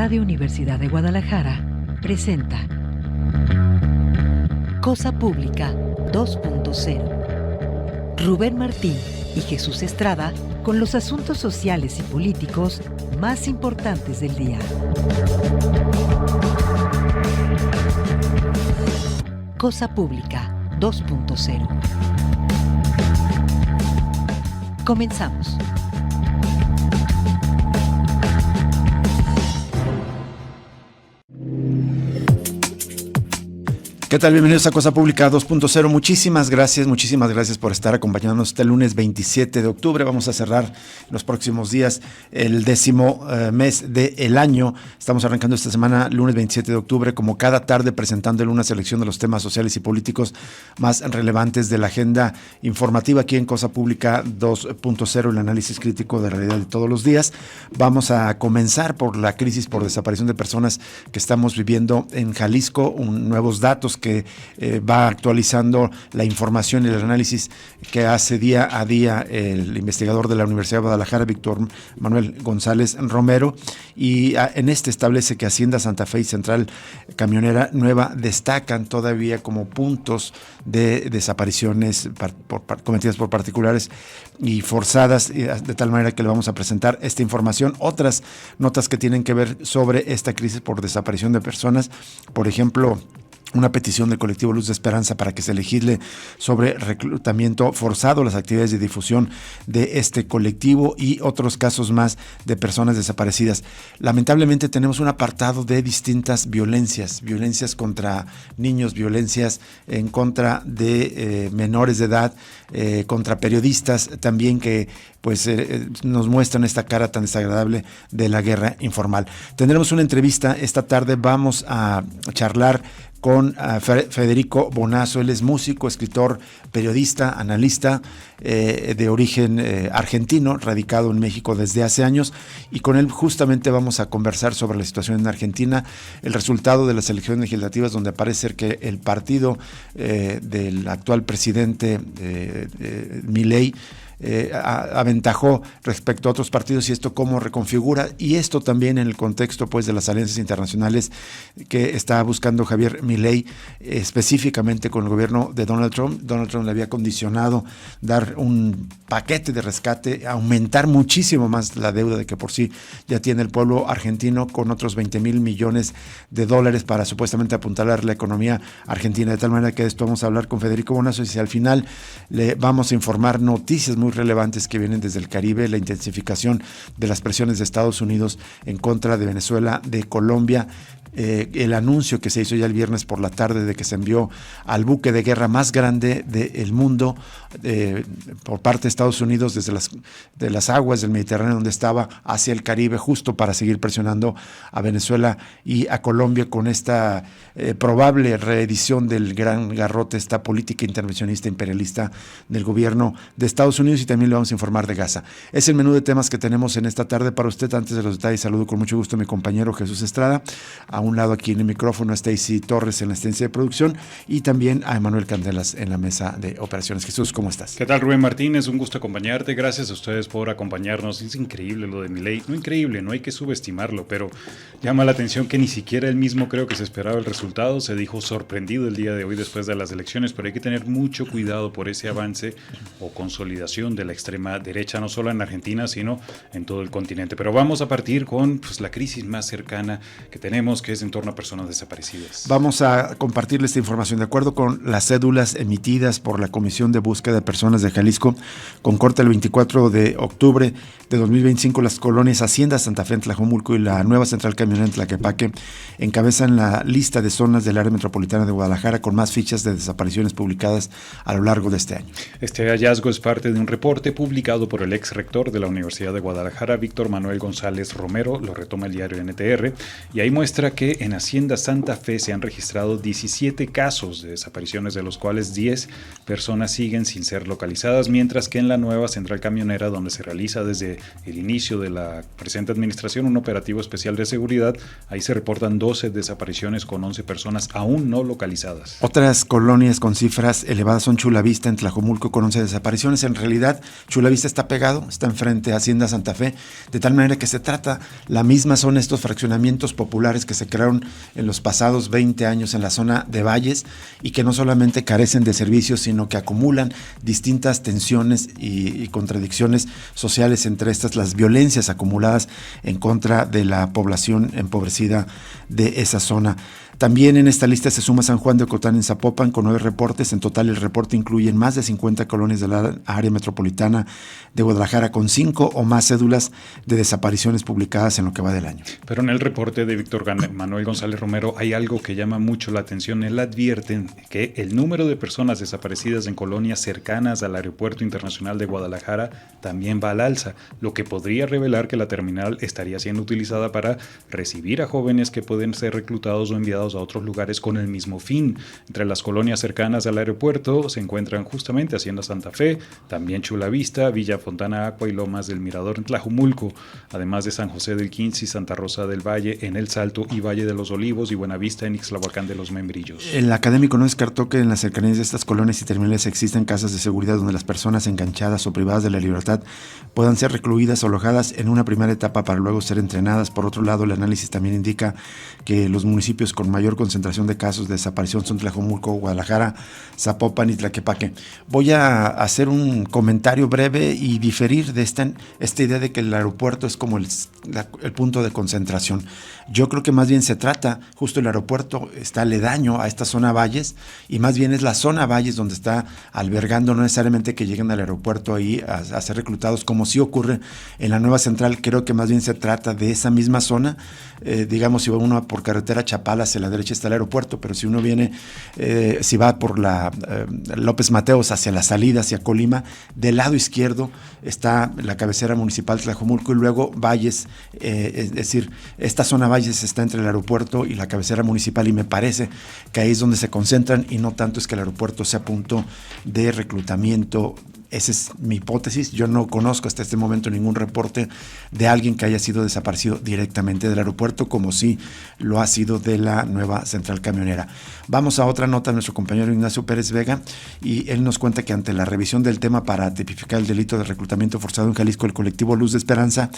Radio Universidad de Guadalajara presenta Cosa Pública 2.0. Rubén Martín y Jesús Estrada con los asuntos sociales y políticos más importantes del día. Cosa Pública 2.0. Comenzamos. ¿Qué tal? Bienvenidos a Cosa Pública 2.0. Muchísimas gracias por estar acompañándonos este lunes 27 de octubre. Vamos a cerrar los próximos días el 10º mes del año. Estamos arrancando esta semana, lunes 27 de octubre, como cada tarde, presentándole una selección de los temas sociales y políticos más relevantes de la agenda informativa aquí en Cosa Pública 2.0, el análisis crítico de la realidad de todos los días. Vamos a comenzar por la crisis por desaparición de personas que estamos viviendo en Jalisco, nuevos datos que va actualizando la información y el análisis que hace día a día el investigador de la Universidad de Guadalajara, Víctor Manuel González Romero, y en este establece que Hacienda Santa Fe y Central Camionera Nueva destacan todavía como puntos de desapariciones cometidas por particulares y forzadas, de tal manera que le vamos a presentar esta información. Otras notas que tienen que ver sobre esta crisis por desaparición de personas, por ejemplo, una petición del colectivo Luz de Esperanza para que se legisle sobre reclutamiento forzado, las actividades de difusión de este colectivo y otros casos más de personas desaparecidas. Lamentablemente tenemos un apartado de distintas violencias contra niños, violencias en contra de menores de edad, contra periodistas también que nos muestran esta cara tan desagradable de la guerra informal. Tendremos una entrevista esta tarde, vamos a charlar con Federico Bonazo. Él es músico, escritor, periodista, analista de origen argentino, radicado en México desde hace años, y con él justamente vamos a conversar sobre la situación en Argentina, el resultado de las elecciones legislativas, donde parece ser que el partido del actual presidente Milei aventajó respecto a otros partidos, y esto cómo reconfigura, y esto también en el contexto de las alianzas internacionales que está buscando Javier Milei, específicamente con el gobierno de Donald Trump. Donald Trump le había condicionado dar un paquete de rescate, aumentar muchísimo más la deuda de que por sí ya tiene el pueblo argentino, con otros 20,000 millones de dólares para supuestamente apuntalar la economía argentina, de tal manera que de esto vamos a hablar con Federico Bonazo, y si al final le vamos a informar noticias muy relevantes que vienen desde el Caribe, la intensificación de las presiones de Estados Unidos en contra de Venezuela, de Colombia, el anuncio que se hizo ya el viernes por la tarde de que se envió al buque de guerra más grande del mundo por parte de Estados Unidos desde las aguas del Mediterráneo donde estaba hacia el Caribe, justo para seguir presionando a Venezuela y a Colombia con esta probable reedición del gran garrote, esta política intervencionista imperialista del gobierno de Estados Unidos. Y también le vamos a informar de Gaza. Es el menú de temas que tenemos en esta tarde para usted. Antes de los detalles, saludo con mucho gusto a mi compañero Jesús Estrada, a un lado aquí en el micrófono a Stacy Torres en la asistencia de producción, y también a Emanuel Candelas en la mesa de operaciones. Jesús, ¿cómo estás? ¿Qué tal, Rubén Martínez? Un gusto acompañarte. Gracias a ustedes por acompañarnos. Es increíble lo de Milei. No increíble, no hay que subestimarlo, pero llama la atención que ni siquiera él mismo creo que se esperaba el resultado. Se dijo sorprendido el día de hoy después de las elecciones, pero hay que tener mucho cuidado por ese avance o consolidación de la extrema derecha, no solo en Argentina, sino en todo el continente. Pero vamos a partir con la crisis más cercana que tenemos, que es en torno a personas desaparecidas. Vamos a compartirle esta información. De acuerdo con las cédulas emitidas por la Comisión de Búsqueda de Personas de Jalisco, con corte el 24 de octubre de 2025, las colonias Hacienda Santa Fe en Tlajomulco y la nueva Central Camionera en Tlaquepaque encabezan la lista de zonas del área metropolitana de Guadalajara con más fichas de desapariciones publicadas a lo largo de este año. Este hallazgo es parte de un reporte publicado por el ex rector de la Universidad de Guadalajara, Víctor Manuel González Romero, lo retoma el diario NTR, y ahí muestra que en Hacienda Santa Fe se han registrado 17 casos de desapariciones, de los cuales 10 personas siguen sin ser localizadas, mientras que en la nueva central camionera, donde se realiza desde el inicio de la presente administración un operativo especial de seguridad, ahí se reportan 12 desapariciones con 11 personas aún no localizadas. Otras colonias con cifras elevadas son Chulavista en Tlajomulco con 11 desapariciones. En realidad, Chulavista está pegado, está enfrente a Hacienda Santa Fe, de tal manera que se trata, la misma son estos fraccionamientos populares que se crearon en los pasados 20 años en la zona de Valles y que no solamente carecen de servicios, sino que acumulan distintas tensiones y contradicciones sociales, entre estas las violencias acumuladas en contra de la población empobrecida de esa zona. También en esta lista se suma San Juan de Ocotán en Zapopan con 9 reportes. En total el reporte incluye más de 50 colonias de la área metropolitana de Guadalajara con 5 o más cédulas de desapariciones publicadas en lo que va del año. Pero en el reporte de Víctor Manuel González Romero hay algo que llama mucho la atención. Él advierte que el número de personas desaparecidas en colonias cercanas al Aeropuerto Internacional de Guadalajara también va al alza, lo que podría revelar que la terminal estaría siendo utilizada para recibir a jóvenes que pueden ser reclutados o enviados a otros lugares con el mismo fin. Entre las colonias cercanas al aeropuerto se encuentran justamente Hacienda Santa Fe, también Chulavista, Villa Fontana Aqua y Lomas del Mirador en Tlajomulco, además de San José del Quince y Santa Rosa del Valle en El Salto y Valle de los Olivos y Buenavista en Ixtlahuacán de los Membrillos. El académico no descartó que en las cercanías de estas colonias y terminales existen casas de seguridad donde las personas enganchadas o privadas de la libertad puedan ser recluidas o alojadas en una primera etapa para luego ser entrenadas. Por otro lado, el análisis también indica que los municipios con mayor concentración de casos de desaparición son Tlajomulco, Guadalajara, Zapopan y Tlaquepaque. Voy a hacer un comentario breve y diferir de esta idea de que el aeropuerto es como el punto de concentración. Yo creo que más bien se trata, justo el aeropuerto está aledaño a esta zona Valles y más bien es la zona Valles donde está albergando, no necesariamente que lleguen al aeropuerto ahí a ser reclutados como sí ocurre en la nueva central. Creo que más bien se trata de esa misma zona. Digamos, si va uno por carretera Chapala, hacia la derecha está el aeropuerto, pero si uno viene, si va por la López Mateos hacia la salida, hacia Colima, del lado izquierdo está la cabecera municipal Tlajomulco y luego Valles, es decir, esta zona Valles está entre el aeropuerto y la cabecera municipal y me parece que ahí es donde se concentran y no tanto es que el aeropuerto sea punto de reclutamiento. Esa es mi hipótesis. Yo no conozco hasta este momento ningún reporte de alguien que haya sido desaparecido directamente del aeropuerto, como sí lo ha sido de la nueva central camionera. Vamos a otra nota, nuestro compañero Ignacio Pérez Vega, y él nos cuenta que ante la revisión del tema para tipificar el delito de reclutamiento forzado en Jalisco, el colectivo Luz de Esperanza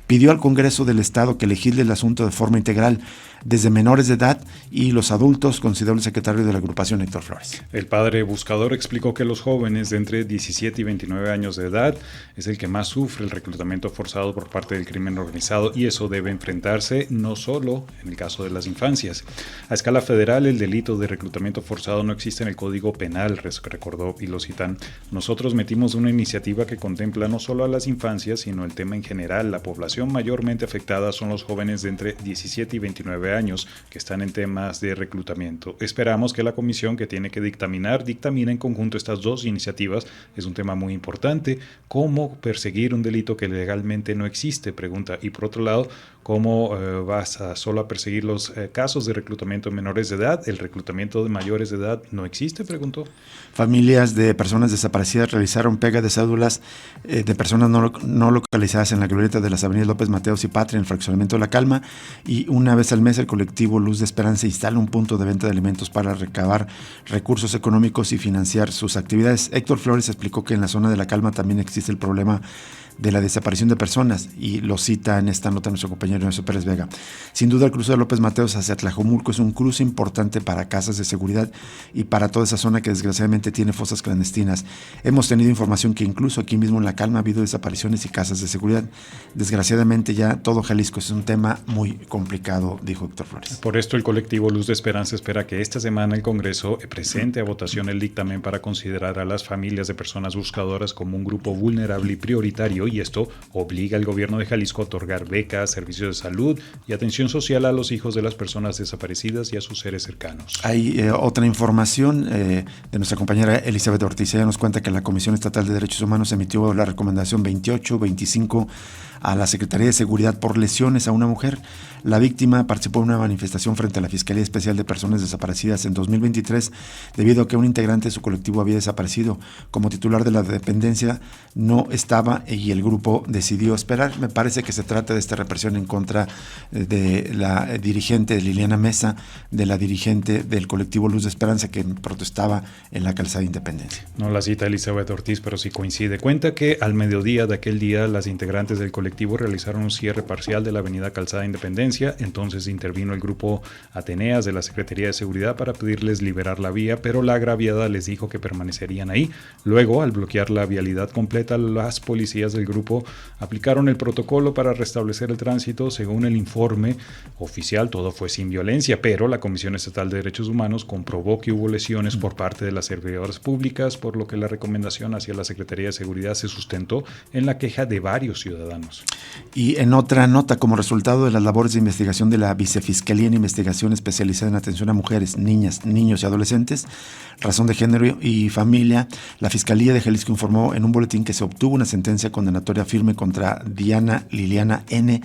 pidió al Congreso del Estado que legisle el asunto de forma integral, desde menores de edad y los adultos, consideró el secretario de la agrupación Héctor Flores. El padre buscador explicó que los jóvenes de entre 17 y 29 años de edad es el que más sufre el reclutamiento forzado por parte del crimen organizado y eso debe enfrentarse no solo en el caso de las infancias. A escala federal, el delito de reclutamiento forzado no existe en el Código Penal, recordó, y lo citan. Nosotros metimos una iniciativa que contempla no solo a las infancias, sino el tema en general. La población mayormente afectada son los jóvenes de entre 17 y 29 años que están en temas de reclutamiento. Esperamos que la comisión que tiene que dictamine en conjunto estas dos iniciativas. Es un tema muy importante. ¿Cómo perseguir un delito que legalmente no existe? Pregunta. Y por otro lado, ¿cómo vas a solo a perseguir los casos de reclutamiento de menores de edad? ¿El reclutamiento de mayores de edad no existe? Preguntó. Familias de personas desaparecidas realizaron pega de cédulas de personas no localizadas en la glorieta de las avenidas López Mateos y Patria en el fraccionamiento de La Calma, y una vez al mes el colectivo Luz de Esperanza instala un punto de venta de alimentos para recabar recursos económicos y financiar sus actividades. Héctor Flores explicó que en la zona de La Calma también existe el problema de la desaparición de personas, y lo cita en esta nota nuestro compañero Ignacio Pérez Vega. Sin duda, el cruce de López Mateos hacia Tlajomulco es un cruce importante para casas de seguridad y para toda esa zona que desgraciadamente tiene fosas clandestinas. Hemos tenido información que incluso aquí mismo en La Calma ha habido desapariciones y casas de seguridad. Desgraciadamente ya todo Jalisco es un tema muy complicado, dijo Héctor Flores. Por esto el colectivo Luz de Esperanza espera que esta semana el Congreso presente a votación el dictamen para considerar a las familias de personas buscadoras como un grupo vulnerable y prioritario, y esto obliga al gobierno de Jalisco a otorgar becas, servicios de salud y atención social a los hijos de las personas desaparecidas y a sus seres cercanos. Hay otra información de nuestra compañera Elizabeth Ortiz. Ella nos cuenta que la Comisión Estatal de Derechos Humanos emitió la recomendación 28-25 a la Secretaría de Seguridad por lesiones a una mujer. La víctima participó en una manifestación frente a la Fiscalía Especial de Personas Desaparecidas en 2023 debido a que un integrante de su colectivo había desaparecido. Como titular de la dependencia no estaba y el grupo decidió esperar. Me parece que se trata de esta represión en contra de la dirigente Liliana Mesa, de la dirigente del colectivo Luz de Esperanza que protestaba en la calzada Independencia. No la cita Elizabeth Ortiz, pero sí coincide. Cuenta que al mediodía de aquel día las integrantes del colectivo realizaron un cierre parcial de la avenida Calzada Independencia. Entonces intervino el grupo Ateneas de la Secretaría de Seguridad para pedirles liberar la vía, pero la agraviada les dijo que permanecerían ahí. Luego, al bloquear la vialidad completa, las policías del grupo aplicaron el protocolo para restablecer el tránsito. Según el informe oficial, todo fue sin violencia, pero la Comisión Estatal de Derechos Humanos comprobó que hubo lesiones por parte de las servidoras públicas, por lo que la recomendación hacia la Secretaría de Seguridad se sustentó en la queja de varios ciudadanos. Y en otra nota, como resultado de las labores de investigación de la Vicefiscalía en Investigación Especializada en Atención a Mujeres, Niñas, Niños y Adolescentes, Razón de Género y Familia, la Fiscalía de Jalisco informó en un boletín que se obtuvo una sentencia condenatoria firme contra Diana Liliana N.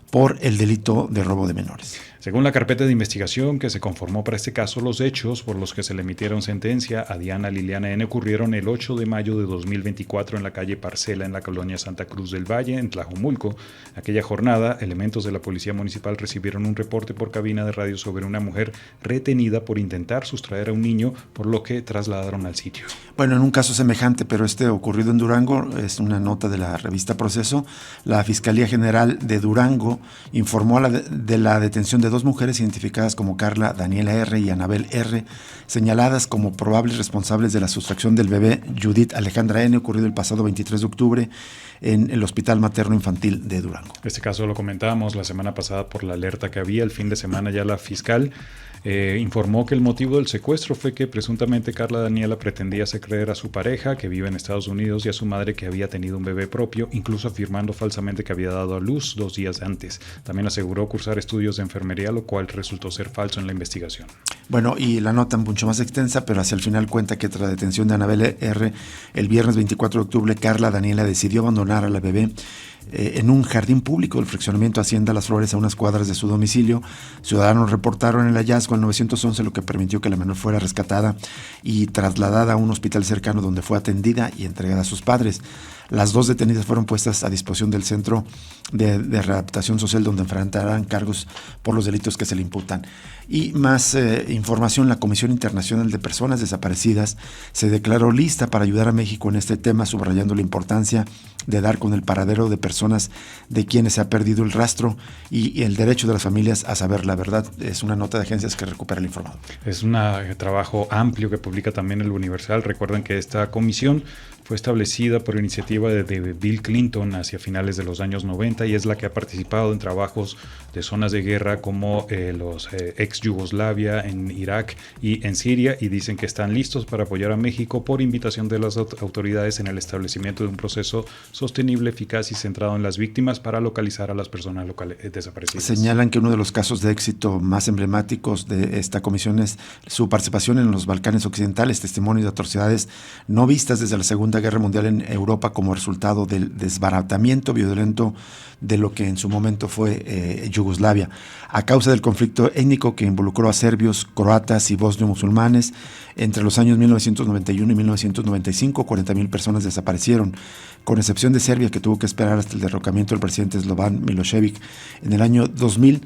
por el delito de robo de menores. Según la carpeta de investigación que se conformó para este caso, los hechos por los que se le emitieron sentencia a Diana Liliana N. ocurrieron el 8 de mayo de 2024 en la calle Parcela, en la colonia Santa Cruz del Valle, en Tlajomulco. Aquella jornada, elementos de la Policía Municipal recibieron un reporte por cabina de radio sobre una mujer retenida por intentar sustraer a un niño, por lo que trasladaron al sitio. Bueno, en un caso semejante, pero ocurrido en Durango, es una nota de la revista Proceso, la Fiscalía General de Durango informó de la detención de dos mujeres identificadas como Carla Daniela R. y Anabel R., señaladas como probables responsables de la sustracción del bebé Judith Alejandra N., ocurrido el pasado 23 de octubre en el Hospital Materno Infantil de Durango. Este caso lo comentábamos la semana pasada por la alerta que había. El fin de semana ya la fiscal informó que el motivo del secuestro fue que presuntamente Carla Daniela pretendía hacer creer a su pareja, que vive en Estados Unidos, y a su madre que había tenido un bebé propio, incluso afirmando falsamente que había dado a luz 2 días antes. También aseguró cursar estudios de enfermería, lo cual resultó ser falso en la investigación. Bueno, y la nota mucho más extensa, pero hacia el final cuenta que tras la detención de Anabel R. el viernes 24 de octubre, Carla Daniela decidió abandonar a la bebé en un jardín público del fraccionamiento Hacienda Las Flores, a unas cuadras de su domicilio. Ciudadanos reportaron el hallazgo al 911, lo que permitió que la menor fuera rescatada y trasladada a un hospital cercano, donde fue atendida y entregada a sus padres. Las dos detenidas fueron puestas a disposición del Centro de Readaptación Social, donde enfrentarán cargos por los delitos que se le imputan. Y más información: la Comisión Internacional de Personas Desaparecidas se declaró lista para ayudar a México en este tema, subrayando la importancia de dar con el paradero de personas de quienes se ha perdido el rastro y el derecho de las familias a saber la verdad. Es una nota de agencias que recupera el informado. Es un trabajo amplio que publica también el Universal. Recuerden que esta comisión fue establecida por iniciativa de Bill Clinton hacia finales de los años 90 y es la que ha participado en trabajos de zonas de guerra como los ex Yugoslavia, en Irak y en Siria, y dicen que están listos para apoyar a México por invitación de las autoridades en el establecimiento de un proceso sostenible, eficaz y centrado en las víctimas para localizar a las personas desaparecidas. Señalan que uno de los casos de éxito más emblemáticos de esta comisión es su participación en los Balcanes Occidentales, testimonio de atrocidades no vistas desde la Segunda Guerra Mundial en Europa como resultado del desbaratamiento violento de lo que en su momento fue Yugoslavia, a causa del conflicto étnico que involucró a serbios, croatas y bosnio-musulmanes. Entre los años 1991 y 1995, 40,000 personas desaparecieron, con excepción de Serbia, que tuvo que esperar hasta el derrocamiento del presidente Slobodan Milošević. En el año 2000,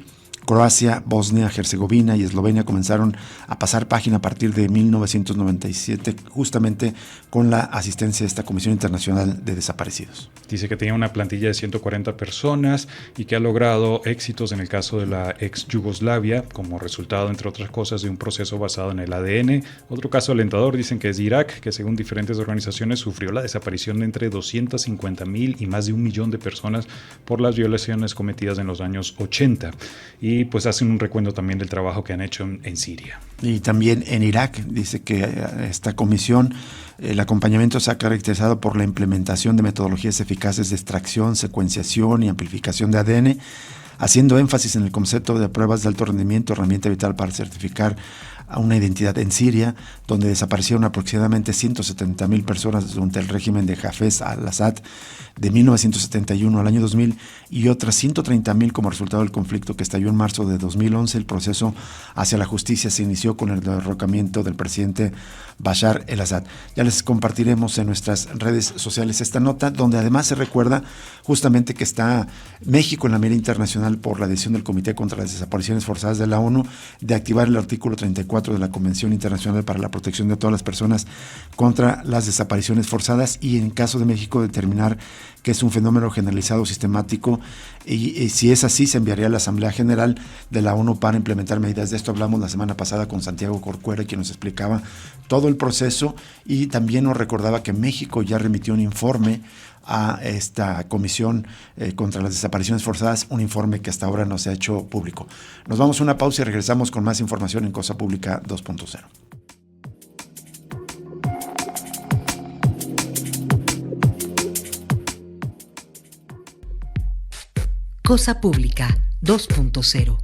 Croacia, Bosnia, Herzegovina y Eslovenia comenzaron a pasar página a partir de 1997, justamente con la asistencia de esta Comisión Internacional de Desaparecidos. Dice que tenía una plantilla de 140 personas y que ha logrado éxitos en el caso de la ex Yugoslavia, como resultado, entre otras cosas, de un proceso basado en el ADN. Otro caso alentador dicen que es Irak, que según diferentes organizaciones sufrió la desaparición de entre 250,000 y más de 1 millón de personas por las violaciones cometidas en los años 80. Y pues hacen un recuento también del trabajo que han hecho en Siria. Y también en Irak, dice que esta comisión, el acompañamiento se ha caracterizado por la implementación de metodologías eficaces de extracción, secuenciación y amplificación de ADN, haciendo énfasis en el concepto de pruebas de alto rendimiento, herramienta vital para certificar a una identidad en Siria, donde desaparecieron aproximadamente 170,000 personas durante el régimen de Hafez al-Assad de 1971 al año 2000 y otras 130,000 como resultado del conflicto que estalló en marzo de 2011. El proceso hacia la justicia se inició con el derrocamiento del presidente Bashar el-Assad. Ya les compartiremos en nuestras redes sociales esta nota, donde además se recuerda justamente que está México en la mira internacional por la decisión del Comité contra las Desapariciones Forzadas de la ONU de activar el artículo 34 de la Convención Internacional para la Protección de todas las personas contra las desapariciones forzadas, y en caso de México determinar que es un fenómeno generalizado sistemático, y si es así se enviaría a la Asamblea General de la ONU para implementar medidas. De esto hablamos la semana pasada con Santiago Corcuera, quien nos explicaba todo el proceso, y también nos recordaba que México ya remitió un informe a esta comisión contra las desapariciones forzadas, un informe que hasta ahora no se ha hecho público. Nos vamos a una pausa y regresamos con más información en Cosa Pública 2.0. Cosa Pública 2.0.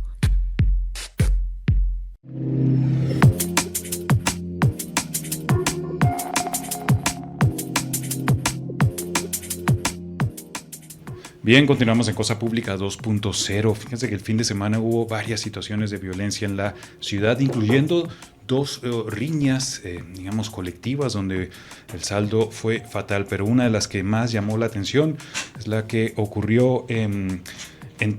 Bien, continuamos en Cosa Pública 2.0. Fíjense que el fin de semana hubo varias situaciones de violencia en la ciudad, incluyendo dos riñas, digamos, colectivas, donde el saldo fue fatal. Pero una de las que más llamó la atención es la que ocurrió en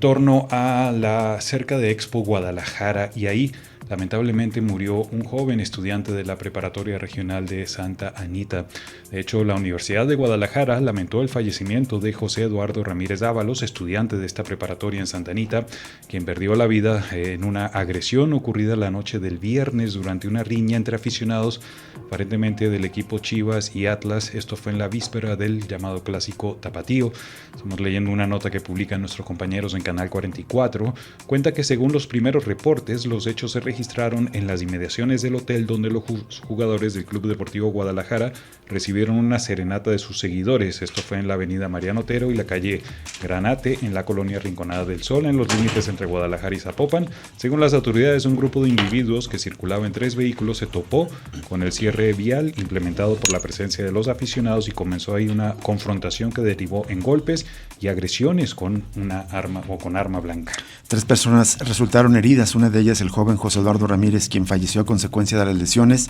torno a la cerca de Expo Guadalajara, y ahí lamentablemente murió un joven estudiante de la Preparatoria Regional de Santa Anita. De hecho, la Universidad de Guadalajara lamentó el fallecimiento de José Eduardo Ramírez Dávalos, estudiante de esta preparatoria en Santa Anita, quien perdió la vida en una agresión ocurrida la noche del viernes durante una riña entre aficionados, aparentemente del equipo Chivas y Atlas. Esto fue en la víspera del llamado Clásico Tapatío. Estamos leyendo una nota que publican nuestros compañeros en Canal 44. Cuenta que según los primeros reportes, los hechos se registraron en las inmediaciones del hotel donde los jugadores del Club Deportivo Guadalajara recibieron una serenata de sus seguidores. Esto fue en la avenida Mariano Otero y la calle Granate, en la colonia Rinconada del Sol, en los límites entre Guadalajara y Zapopan. Según las autoridades, un grupo de individuos que circulaba en 3 vehículos se topó con el cierre vial implementado por la presencia de los aficionados, y comenzó ahí una confrontación que derivó en golpes y agresiones con una arma o con arma blanca. 3 personas resultaron heridas, una de ellas el joven José Eduardo Ramírez, quien falleció a consecuencia de las lesiones.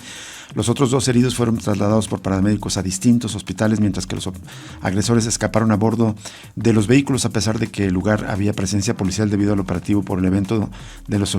Los otros 2 heridos fueron trasladados por paramédicos a distintos hospitales, mientras que los agresores escaparon a bordo de los vehículos, a pesar de que el lugar había presencia policial debido al operativo por el evento de los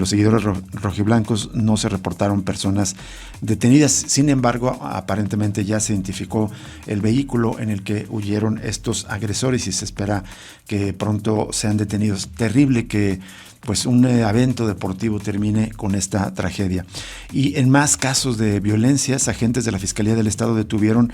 seguidores rojiblancos. No se reportaron personas detenidas. Sin embargo, aparentemente ya se identificó el vehículo en el que huyeron estos agresores y se espera que pronto sean detenidos. Terrible que pues un evento deportivo termine con esta tragedia. Y en más casos de violencias, agentes de la Fiscalía del Estado detuvieron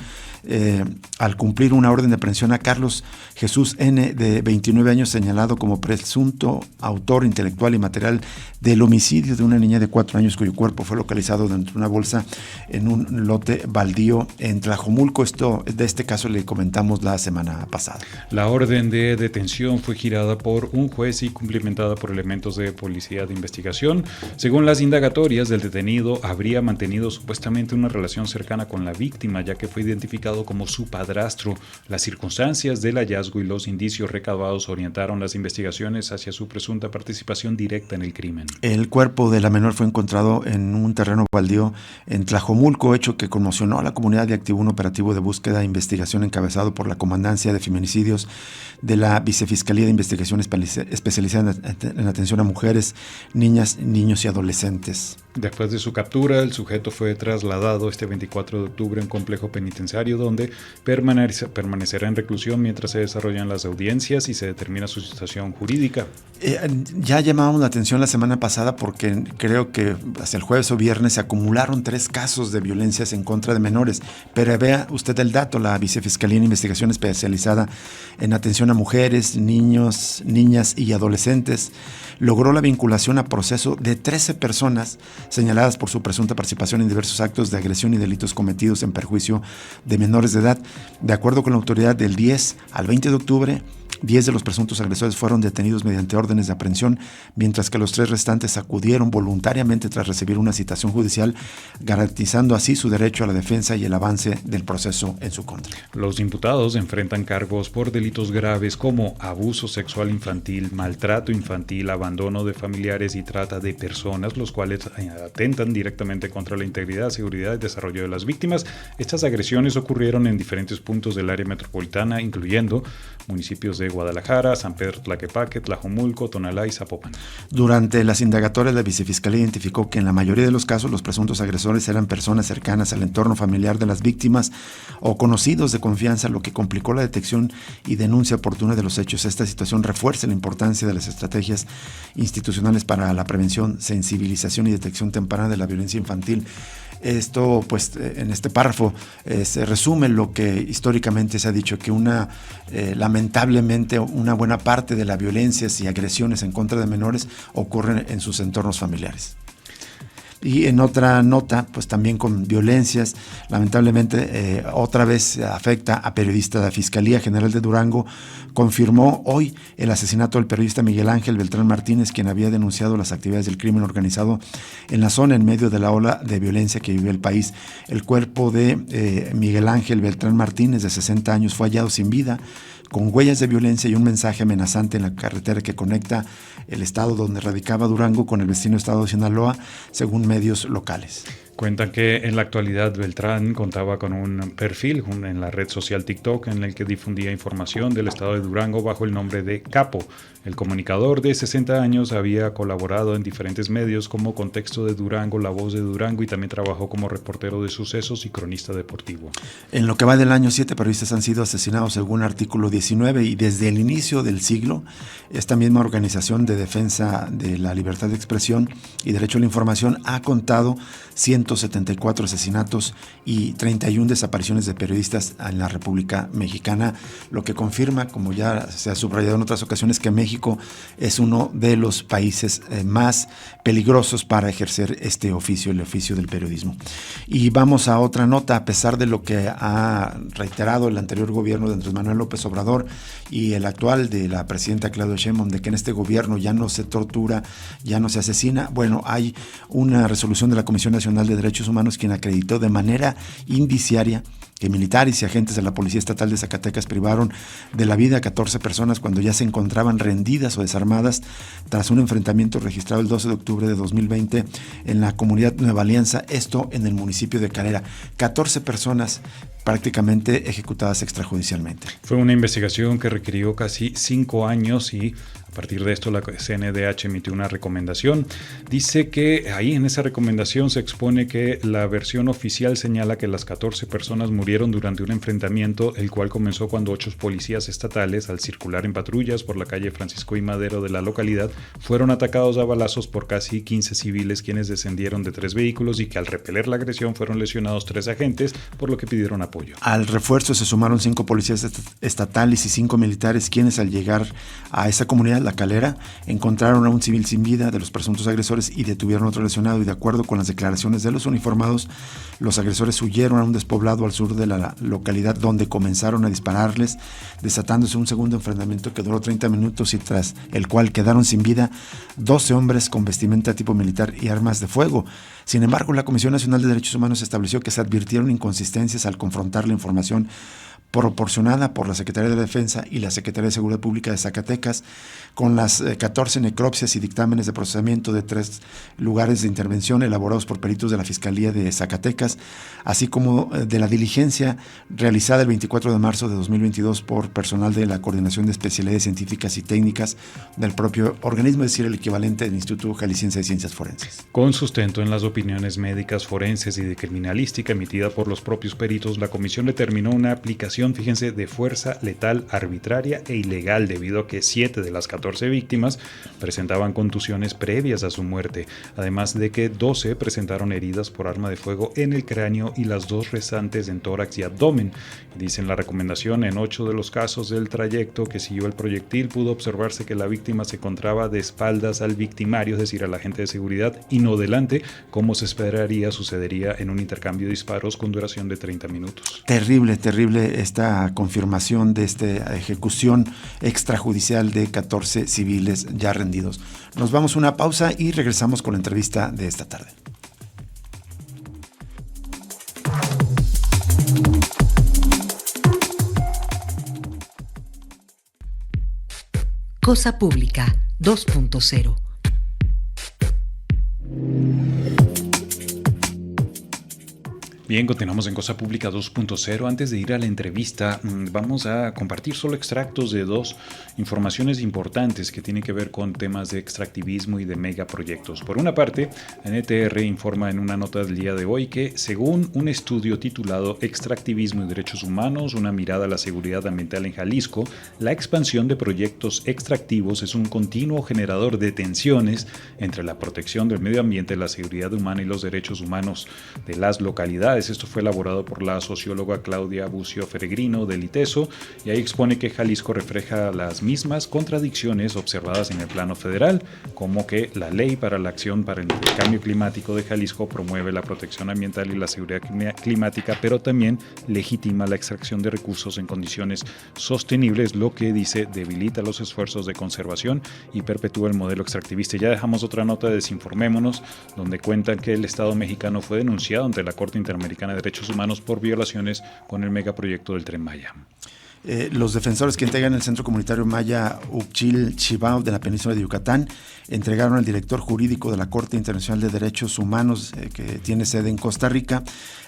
al cumplir una orden de aprehensión a Carlos Jesús N., de 29 años, señalado como presunto autor intelectual y material del homicidio de una niña de 4 años cuyo cuerpo fue localizado dentro de una bolsa en un lote baldío en Tlajomulco. De este caso le comentamos la semana pasada. La orden de detención fue girada por un juez y cumplimentada por elementos de policía de investigación. Según las indagatorias, el detenido habría mantenido supuestamente una relación cercana con la víctima, ya que fue identificado como su padrastro. Las circunstancias del hallazgo y los indicios recabados orientaron las investigaciones hacia su presunta participación directa en el crimen. El cuerpo de la menor fue encontrado en un terreno baldío en Tlajomulco, hecho que conmocionó a la comunidad y activó un operativo de búsqueda e investigación encabezado por la Comandancia de Feminicidios de la Vicefiscalía de Investigación especializada en atención a mujeres, niñas, niños y adolescentes. Después de su captura, el sujeto fue trasladado este 24 de octubre a un complejo penitenciario donde permanecerá en reclusión mientras se desarrollan las audiencias y se determina su situación jurídica. Ya llamábamos la atención la semana pasada porque creo que hasta el jueves o viernes se acumularon 3 casos de violencias en contra de menores. Pero vea usted el dato: la Vicefiscalía en Investigación especializada en atención a mujeres, niños, niñas y adolescentes logró la vinculación a proceso de 13 personas señaladas por su presunta participación en diversos actos de agresión y delitos cometidos en perjuicio de menores de edad. De acuerdo con la autoridad, del 10 al 20 de octubre, 10 de los presuntos agresores fueron detenidos mediante órdenes de aprehensión, mientras que los 3 restantes acudieron voluntariamente tras recibir una citación judicial, garantizando así su derecho a la defensa y el avance del proceso en su contra. Los imputados enfrentan cargos por delitos graves como abuso sexual infantil, maltrato infantil, abandono de familiares y trata de personas, los cuales atentan directamente contra la integridad, seguridad y desarrollo de las víctimas. Estas agresiones ocurrieron en diferentes puntos del área metropolitana, incluyendo municipios de Guadalajara, San Pedro Tlaquepaque, Tlajomulco, Tonalá y Zapopan. Durante las indagatorias, la vicefiscalía identificó que en la mayoría de los casos los presuntos agresores eran personas cercanas al entorno familiar de las víctimas o conocidos de confianza, lo que complicó la detección y denuncia oportuna de los hechos. Esta situación refuerza la importancia de las estrategias institucionales para la prevención, sensibilización y detección temprana de la violencia infantil. Esto, pues, en este párrafo se resume lo que históricamente se ha dicho, que lamentablemente una buena parte de las violencias y agresiones en contra de menores ocurren en sus entornos familiares. Y en otra nota, pues también con violencias, lamentablemente otra vez afecta a periodistas. La Fiscalía General de Durango confirmó hoy el asesinato del periodista Miguel Ángel Beltrán Martínez, quien había denunciado las actividades del crimen organizado en la zona en medio de la ola de violencia que vive el país. El cuerpo de Miguel Ángel Beltrán Martínez, de 60 años, fue hallado sin vida, con huellas de violencia y un mensaje amenazante en la carretera que conecta el estado donde radicaba Durango con el vecino estado de Sinaloa, según medios locales. Cuentan que en la actualidad Beltrán contaba con un perfil en la red social TikTok en el que difundía información del estado de Durango bajo el nombre de Capo. El comunicador de 60 años había colaborado en diferentes medios como Contexto de Durango, La Voz de Durango, y también trabajó como reportero de sucesos y cronista deportivo. En lo que va del año, 7 periodistas han sido asesinados según artículo 19, y desde el inicio del siglo, esta misma organización de defensa de la libertad de expresión y derecho a la información ha contado 174 asesinatos y 31 desapariciones de periodistas en la República Mexicana, lo que confirma, como ya se ha subrayado en otras ocasiones, que México es uno de los países más peligrosos para ejercer este oficio, el oficio del periodismo. Y vamos a otra nota. A pesar de lo que ha reiterado el anterior gobierno de Andrés Manuel López Obrador y el actual de la presidenta Claudia Sheinbaum, de que en este gobierno ya no se tortura, ya no se asesina, bueno, hay una resolución de la Comisión Nacional de Derechos Humanos quien acreditó de manera indiciaria que militares y agentes de la Policía Estatal de Zacatecas privaron de la vida a 14 personas cuando ya se encontraban rendidas o desarmadas tras un enfrentamiento registrado el 12 de octubre de 2020 en la comunidad Nueva Alianza, esto en el municipio de Calera. 14 personas prácticamente ejecutadas extrajudicialmente. Fue una investigación que requirió casi 5 años y a partir de esto la CNDH emitió una recomendación. Dice que ahí en esa recomendación se expone que la versión oficial señala que las 14 personas murieron durante un enfrentamiento, el cual comenzó cuando 8 policías estatales, al circular en patrullas por la calle Francisco I. Madero de la localidad, fueron atacados a balazos por casi 15 civiles, quienes descendieron de 3 vehículos y que al repeler la agresión fueron lesionados 3 agentes, por lo que pidieron apoyo. Al refuerzo se sumaron 5 policías estatales y 5 militares, quienes al llegar a esa comunidad, La Calera, encontraron a un civil sin vida de los presuntos agresores y detuvieron a otro lesionado, y de acuerdo con las declaraciones de los uniformados, los agresores huyeron a un despoblado al sur de la localidad, donde comenzaron a dispararles, desatándose un segundo enfrentamiento que duró 30 minutos y tras el cual quedaron sin vida 12 hombres con vestimenta tipo militar y armas de fuego. Sin embargo, la Comisión Nacional de Derechos Humanos estableció que se advirtieron inconsistencias al confrontar la información proporcionada por la Secretaría de Defensa y la Secretaría de Seguridad Pública de Zacatecas, con las 14 necropsias y dictámenes de procesamiento de 3 lugares de intervención elaborados por peritos de la Fiscalía de Zacatecas, así como de la diligencia realizada el 24 de marzo de 2022 por personal de la Coordinación de Especialidades Científicas y Técnicas del propio organismo, es decir, el equivalente del Instituto Jalisciense de Ciencias Forenses. Con sustento en las opiniones médicas, forenses y de criminalística emitida por los propios peritos, la comisión determinó una aplicación acción, fíjense, de fuerza letal, arbitraria e ilegal, debido a que 7 de las 14 víctimas presentaban contusiones previas a su muerte, además de que 12 presentaron heridas por arma de fuego en el cráneo y las 2 restantes en tórax y abdomen. Dicen la recomendación, en 8 de los casos del trayecto que siguió el proyectil pudo observarse que la víctima se encontraba de espaldas al victimario, es decir, al agente de seguridad, y no delante, como se esperaría sucedería en un intercambio de disparos con duración de 30 minutos. Terrible, terrible esta confirmación de esta ejecución extrajudicial de 14 civiles ya rendidos. Nos vamos a una pausa y regresamos con la entrevista de esta tarde. Cosa Pública 2.0. Bien, continuamos en Cosa Pública 2.0. Antes de ir a la entrevista, vamos a compartir solo extractos de 2 informaciones importantes que tienen que ver con temas de extractivismo y de megaproyectos. Por una parte, NTR informa en una nota del día de hoy que, según un estudio titulado Extractivismo y Derechos Humanos, una mirada a la seguridad ambiental en Jalisco, la expansión de proyectos extractivos es un continuo generador de tensiones entre la protección del medio ambiente, la seguridad humana y los derechos humanos de las localidades. Esto fue elaborado por la socióloga Claudia Bucio Feregrino del ITESO, y ahí expone que Jalisco refleja las mismas contradicciones observadas en el plano federal, como que la Ley para la Acción para el Cambio Climático de Jalisco promueve la protección ambiental y la seguridad climática, pero también legitima la extracción de recursos en condiciones sostenibles, lo que dice debilita los esfuerzos de conservación y perpetúa el modelo extractivista. Ya dejamos otra nota de Desinformémonos, donde cuentan que el Estado mexicano fue denunciado ante la Corte Interamericana de Derechos Humanos por violaciones con el megaproyecto del Tren Maya. Los defensores que integran el Centro Comunitario Maya Uxchil Chibao de la península de Yucatán entregaron al director jurídico de la Corte Internacional de Derechos Humanos, que tiene sede en Costa Rica,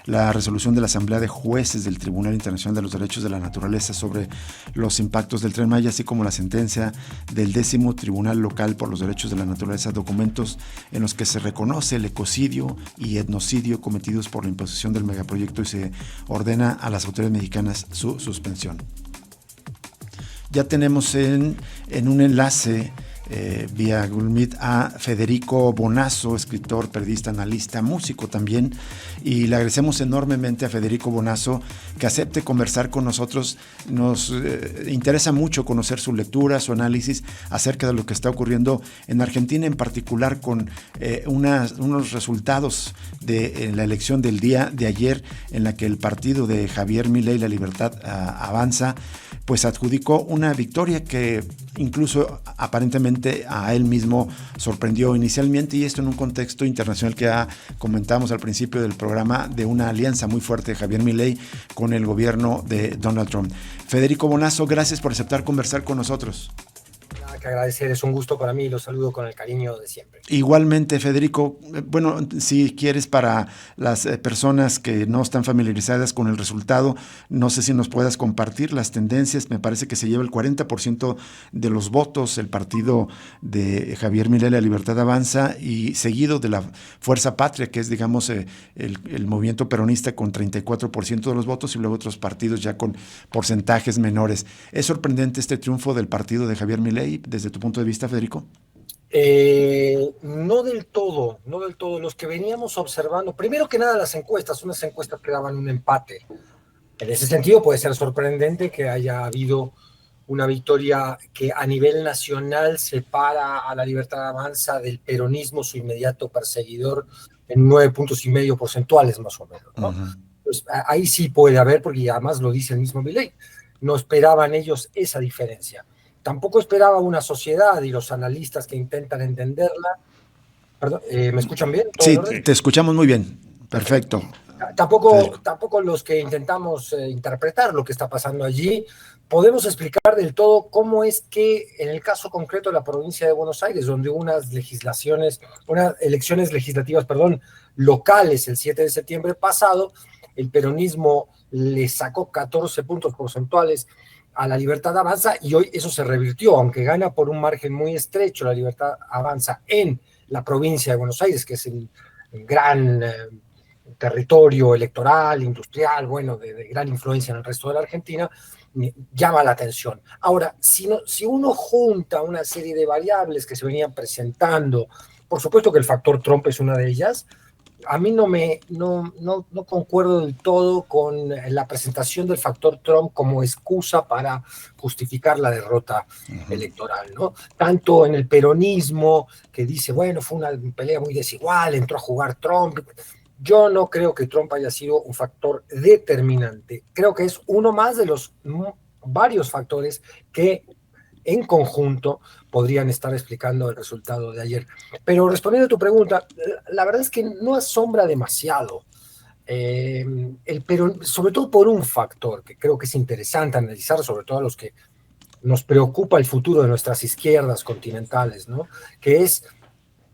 la resolución de la Asamblea de Jueces del Tribunal Internacional de los Derechos de la Naturaleza sobre los impactos del Tren Maya, así como la sentencia del 10º Tribunal Local por los Derechos de la Naturaleza, documentos en los que se reconoce el ecocidio y etnocidio cometidos por la imposición del megaproyecto y se ordena a las autoridades mexicanas su suspensión. Ya tenemos en un enlace vía Google Meet a Federico Bonazo, escritor, periodista, analista, músico también, y le agradecemos enormemente a Federico Bonazo que acepte conversar con nosotros. Nos interesa mucho conocer su lectura, su análisis acerca de lo que está ocurriendo en Argentina, en particular con unos resultados de la elección del día de ayer, en la que el partido de Javier Milei, La Libertad Avanza, pues adjudicó una victoria que incluso aparentemente a él mismo sorprendió inicialmente, y esto en un contexto internacional que ya comentamos al principio del programa, de una alianza muy fuerte de Javier Milei con el gobierno de Donald Trump. Federico Bonazo, gracias por aceptar conversar con nosotros. Nada que agradecer, es un gusto para mí y los saludo con el cariño de siempre. Igualmente, Federico, bueno, si quieres, para las personas que no están familiarizadas con el resultado, no sé si nos puedas compartir las tendencias. Me parece que se lleva el 40% de los votos el partido de Javier Milei, La Libertad Avanza, y seguido de la Fuerza Patria, que es, digamos, el movimiento peronista, con 34% de los votos, y luego otros partidos ya con porcentajes menores. ¿Es sorprendente este triunfo del partido de Javier Milei desde tu punto de vista, Federico? No del todo. Los que veníamos observando, primero que nada unas encuestas que daban un empate. En ese sentido puede ser sorprendente que haya habido una victoria que a nivel nacional separa a La Libertad Avanza del peronismo, su inmediato perseguidor, en 9,5 puntos porcentuales más o menos, ¿no? Uh-huh. Pues ahí sí puede haber, porque además lo dice el mismo Milei, no esperaban ellos esa diferencia. Tampoco esperaba una sociedad y los analistas que intentan entenderla. Perdón, ¿me escuchan bien? Sí, te escuchamos muy bien. Perfecto. Tampoco los que intentamos interpretar lo que está pasando allí podemos explicar del todo cómo es que en el caso concreto de la provincia de Buenos Aires, donde hubo unas elecciones legislativas, locales el 7 de septiembre pasado, el peronismo le sacó 14 puntos porcentuales a La Libertad Avanza, y hoy eso se revirtió, aunque gana por un margen muy estrecho La Libertad Avanza en la provincia de Buenos Aires, que es el gran territorio electoral, industrial, bueno, de gran influencia en el resto de la Argentina, llama la atención. Ahora, si uno junta una serie de variables que se venían presentando, por supuesto que el factor Trump es una de ellas. A mí no concuerdo del todo con la presentación del factor Trump como excusa para justificar la derrota electoral, ¿no? Tanto en el peronismo, que dice, bueno, fue una pelea muy desigual, entró a jugar Trump. Yo no creo que Trump haya sido un factor determinante. Creo que es uno más de los varios factores que en conjunto podrían estar explicando el resultado de ayer. Pero respondiendo a tu pregunta, la verdad es que no asombra demasiado, pero sobre todo por un factor que creo que es interesante analizar, sobre todo a los que nos preocupa el futuro de nuestras izquierdas continentales, ¿no? Que es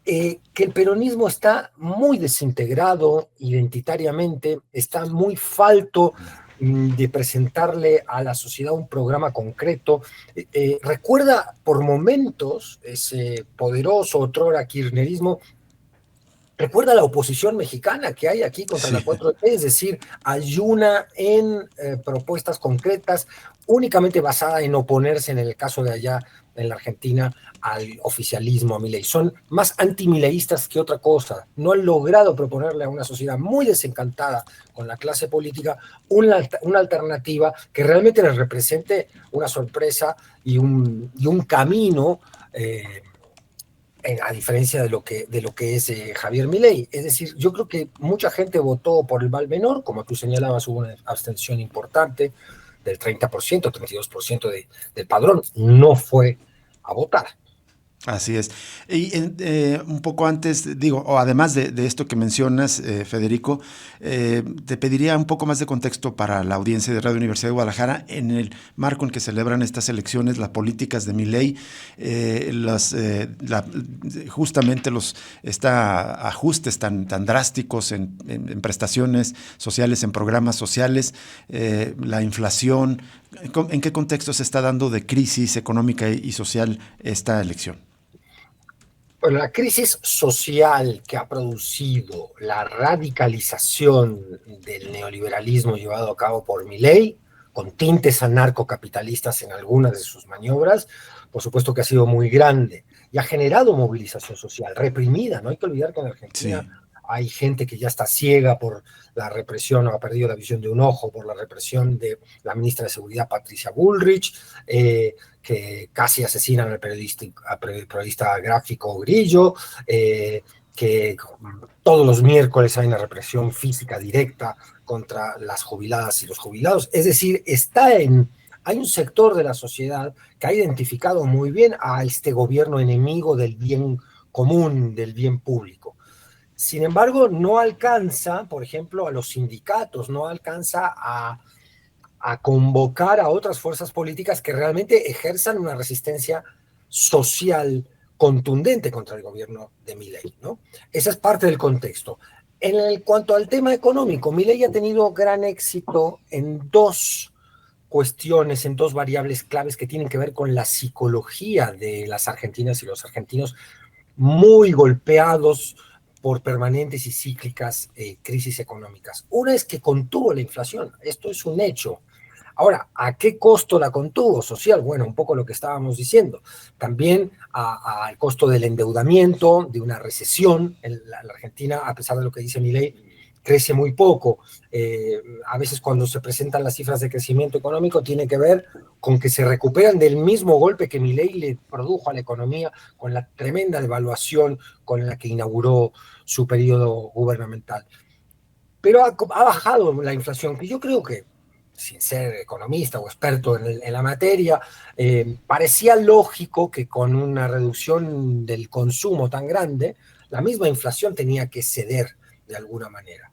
que el peronismo está muy desintegrado identitariamente, está muy falto de presentarle a la sociedad un programa concreto. Recuerda por momentos ese poderoso otrora kirchnerismo, recuerda la oposición mexicana que hay aquí contra la 4T, es decir, ayuna en propuestas concretas, únicamente basada en oponerse, en el caso de allá en la Argentina, al oficialismo, a Milei. Son más antimileístas que otra cosa. No han logrado proponerle a una sociedad muy desencantada con la clase política una alternativa que realmente les represente una sorpresa y un camino, a diferencia de lo que es Javier Milei. Es decir, yo creo que mucha gente votó por el mal menor, como tú señalabas, hubo una abstención importante del 30%, 32% del padrón, no fue a votar. Así es. Y un poco antes, digo, o además de esto que mencionas, Federico, te pediría un poco más de contexto para la audiencia de Radio Universidad de Guadalajara en el marco en que celebran estas elecciones, las políticas de Milei, justamente ajustes tan drásticos en prestaciones sociales, en programas sociales, la inflación. ¿En qué contexto se está dando de crisis económica y social esta elección? Bueno, la crisis social que ha producido la radicalización del neoliberalismo llevado a cabo por Milei, con tintes anarcocapitalistas en algunas de sus maniobras, por supuesto que ha sido muy grande y ha generado movilización social reprimida. No hay que olvidar que en Argentina hay gente que ya está ciega por la represión o ha perdido la visión de un ojo por la represión de la ministra de Seguridad, Patricia Bullrich, que casi asesinan al periodista gráfico Grillo, que todos los miércoles hay una represión física directa contra las jubiladas y los jubilados. Es decir, hay un sector de la sociedad que ha identificado muy bien a este gobierno enemigo del bien común, del bien público. Sin embargo, no alcanza, por ejemplo, a los sindicatos, no alcanza a convocar a otras fuerzas políticas que realmente ejerzan una resistencia social contundente contra el gobierno de Milei, ¿no? Esa es parte del contexto. En cuanto al tema económico, Milei ha tenido gran éxito en dos cuestiones, en dos variables claves que tienen que ver con la psicología de las argentinas y los argentinos, muy golpeados por permanentes y cíclicas crisis económicas. Una es que contuvo la inflación, esto es un hecho. Ahora, ¿a qué costo la contuvo? Social, bueno, un poco lo que estábamos diciendo. También al costo del endeudamiento, de una recesión. La Argentina, a pesar de lo que dice Milei, crece muy poco. A veces cuando se presentan las cifras de crecimiento económico tiene que ver con que se recuperan del mismo golpe que Milei le produjo a la economía con la tremenda devaluación con la que inauguró su periodo gubernamental. Pero ha bajado la inflación, que yo creo que, sin ser economista o experto en la materia, parecía lógico que con una reducción del consumo tan grande, la misma inflación tenía que ceder de alguna manera.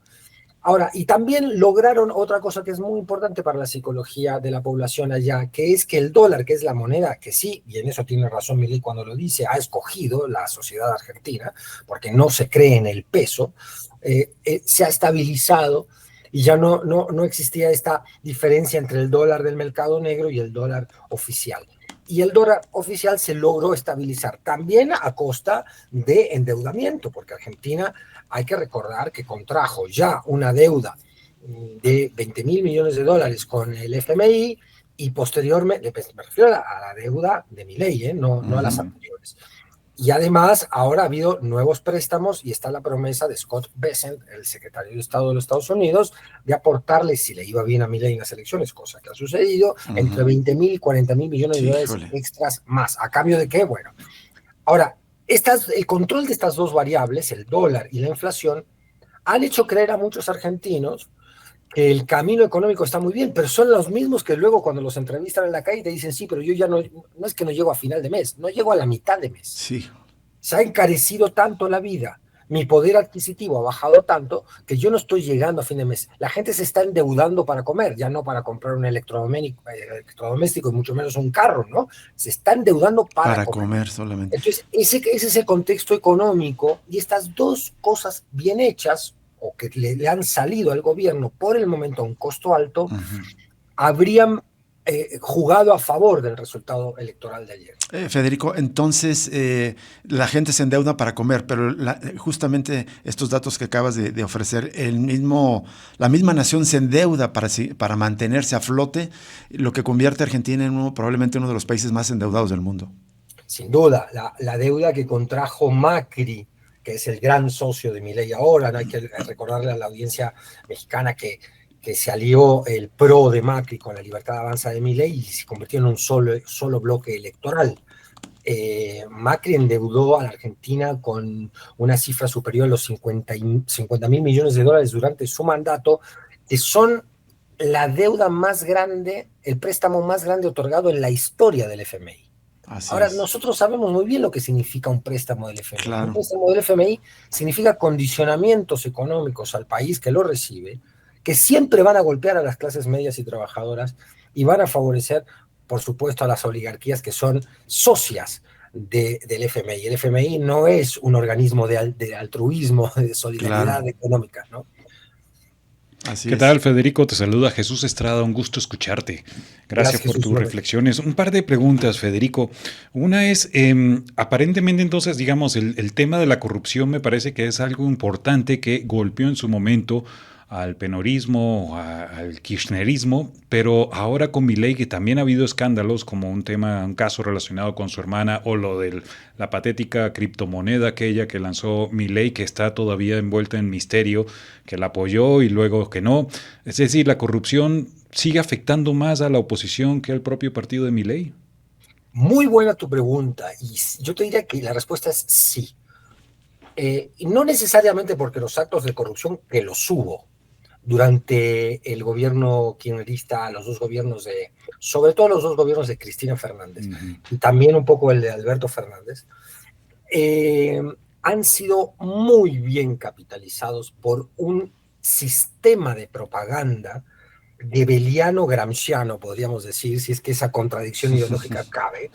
Ahora, y también lograron otra cosa que es muy importante para la psicología de la población allá, que es que el dólar, que es la moneda que sí, y en eso tiene razón Milei cuando lo dice, ha escogido la sociedad argentina, porque no se cree en el peso, se ha estabilizado y ya no existía esta diferencia entre el dólar del mercado negro y el dólar oficial. y el dólar oficial se logró estabilizar, también a costa de endeudamiento, porque Argentina, hay que recordar que contrajo ya una deuda de 20.000 millones de dólares con el FMI, y posteriormente, me refiero a la deuda de Milei, no a las anteriores. Y además, ahora ha habido nuevos préstamos y está la promesa de Scott Bessent, el secretario de Estado de los Estados Unidos, de aportarle, si le iba bien a Milei en las elecciones, cosa que ha sucedido, entre 20.000 y 40.000 millones de dólares extras más. ¿A cambio de qué? Bueno, ahora, el control de estas dos variables, el dólar y la inflación, han hecho creer a muchos argentinos que el camino económico está muy bien, pero son los mismos que luego cuando los entrevistan en la calle te dicen, sí, pero yo ya no es que no llego a final de mes, no llego a la mitad de mes. Sí. Se ha encarecido tanto la vida, mi poder adquisitivo ha bajado tanto que yo no estoy llegando a fin de mes. La gente se está endeudando para comer, ya no para comprar un electrodoméstico y mucho menos un carro, ¿no? Se está endeudando para comer solamente. Entonces, ese es el contexto económico, y estas dos cosas bien hechas, o que le han salido al gobierno por el momento a un costo alto, habrían jugado a favor del resultado electoral de ayer. Federico, entonces la gente se endeuda para comer, pero justamente estos datos que acabas de ofrecer, la misma nación se endeuda para mantenerse a flote, lo que convierte a Argentina en probablemente uno de los países más endeudados del mundo. Sin duda, la deuda que contrajo Macri, que es el gran socio de Milei ahora, no hay que recordarle a la audiencia mexicana que se alió el PRO de Macri con la Libertad Avanza de Milei y se convirtió en un solo bloque electoral. Macri endeudó a la Argentina con una cifra superior a los 50.000 millones de dólares durante su mandato, que son la deuda más grande, el préstamo más grande otorgado en la historia del FMI. Ahora, nosotros sabemos muy bien lo que significa un préstamo del FMI. Claro. Un préstamo del FMI significa condicionamientos económicos al país que lo recibe, que siempre van a golpear a las clases medias y trabajadoras y van a favorecer, por supuesto, a las oligarquías que son socias del FMI. El FMI no es un organismo de altruismo, de solidaridad económica, ¿no? ¿Qué tal, Federico? Te saluda Jesús Estrada, un gusto escucharte. Gracias por tus reflexiones. Un par de preguntas, Federico. Una es, aparentemente entonces, digamos, el tema de la corrupción me parece que es algo importante que golpeó en su momento al penorismo, al kirchnerismo, pero ahora con Milei, que también ha habido escándalos, como un caso relacionado con su hermana, o lo de la patética criptomoneda aquella que lanzó Milei, que está todavía envuelta en misterio, que la apoyó y luego que no. Es decir, la corrupción sigue afectando más a la oposición que al propio partido de Milei. Muy buena tu pregunta, y yo te diría que la respuesta es sí. Y no necesariamente porque los actos de corrupción, que los hubo durante el gobierno kirchnerista, sobre todo los dos gobiernos de Cristina Fernández, y también un poco el de Alberto Fernández, han sido muy bien capitalizados por un sistema de propaganda gebeliano-gramsciano, podríamos decir, si es que esa contradicción ideológica cabe.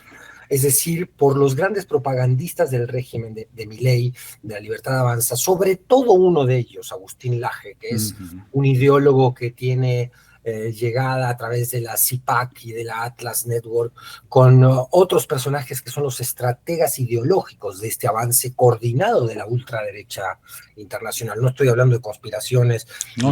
Es decir, por los grandes propagandistas del régimen de Milei, de la Libertad Avanza, sobre todo uno de ellos, Agustín Laje, que es un ideólogo que tiene llegada a través de la CIPAC y de la Atlas Network, con otros personajes que son los estrategas ideológicos de este avance coordinado de la ultraderecha internacional. No estoy hablando de conspiraciones. No.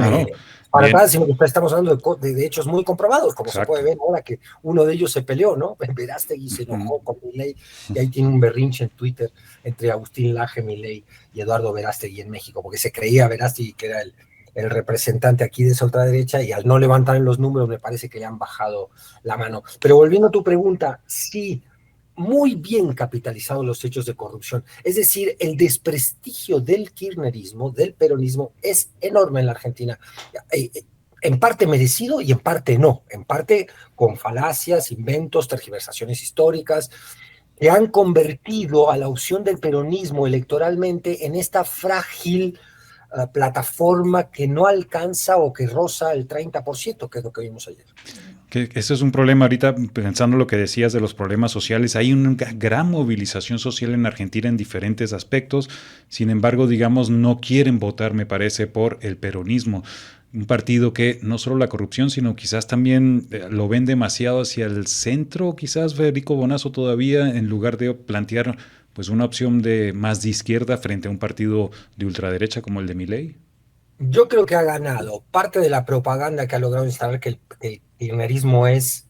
Para nada, sino que estamos hablando de hechos muy comprobados, como Exacto. se puede ver ahora que uno de ellos se peleó, ¿no? Verástegui se enojó con Milei, y ahí tiene un berrinche en Twitter entre Agustín Laje, Milei y Eduardo Verástegui en México, porque se creía Verástegui que era el representante aquí de esa ultraderecha, y al no levantar en los números me parece que le han bajado la mano. Pero volviendo a tu pregunta, sí, muy bien capitalizados los hechos de corrupción. Es decir, el desprestigio del kirchnerismo, del peronismo, es enorme en la Argentina. En parte merecido y en parte no. En parte con falacias, inventos, tergiversaciones históricas, que han convertido a la opción del peronismo electoralmente en esta frágil plataforma que no alcanza o que roza el 30%, que es lo que vimos ayer. Que ese es un problema ahorita, pensando lo que decías de los problemas sociales. Hay una gran movilización social en Argentina en diferentes aspectos. Sin embargo, digamos, no quieren votar, me parece, por el peronismo. un partido que no solo la corrupción, sino quizás también lo ven demasiado hacia el centro, quizás Federico Bonazo todavía, en lugar de plantear pues una opción más de izquierda frente a un partido de ultraderecha como el de Milei? Yo creo que ha ganado parte de la propaganda que ha logrado instalar que el kirchnerismo es